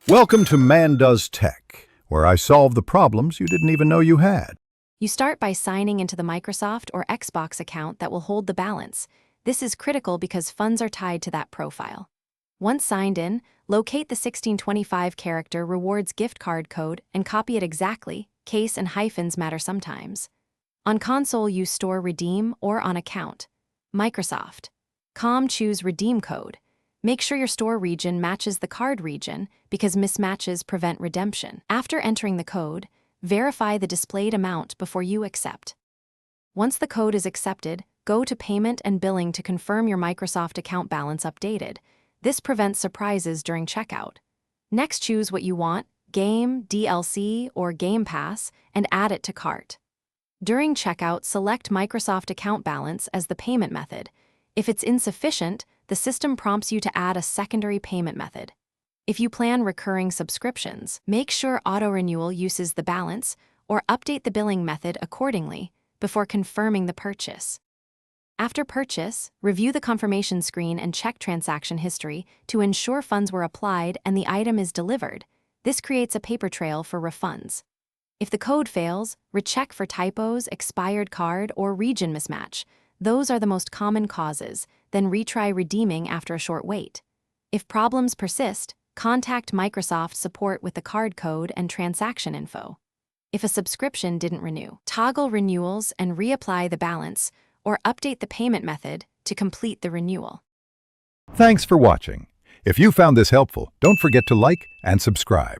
Welcome to Man Does Tech, where I solve the problems you didn't even know you had. You start by signing into the Microsoft or Xbox account that will hold the balance. This is critical because funds are tied to that profile. Once signed in, locate the 1625 character rewards gift card code and copy it exactly. Case and hyphens matter sometimes. On console, use store redeem or on account. Microsoft. Choose redeem code. Make sure your store region matches the card region because mismatches prevent redemption. After entering the code, verify the displayed amount before you accept. Once the code is accepted, go to Payment and Billing to confirm your Microsoft account balance updated. This prevents surprises during checkout. Next, choose what you want, Game, DLC, or Game Pass, and add it to cart. During checkout, select Microsoft account balance as the payment method. If it's insufficient, the system prompts you to add a secondary payment method. If you plan recurring subscriptions, make sure auto-renewal uses the balance or update the billing method accordingly before confirming the purchase. After purchase, review the confirmation screen and check transaction history to ensure funds were applied and the item is delivered. This creates a paper trail for refunds. If the code fails, recheck for typos, expired card, or region mismatch. Those are the most common causes, then retry redeeming after a short wait. If problems persist, contact Microsoft support with the card code and transaction info. If a subscription didn't renew, toggle renewals and reapply the balance, or update the payment method to complete the renewal. Thanks for watching. If you found this helpful, don't forget to like and subscribe.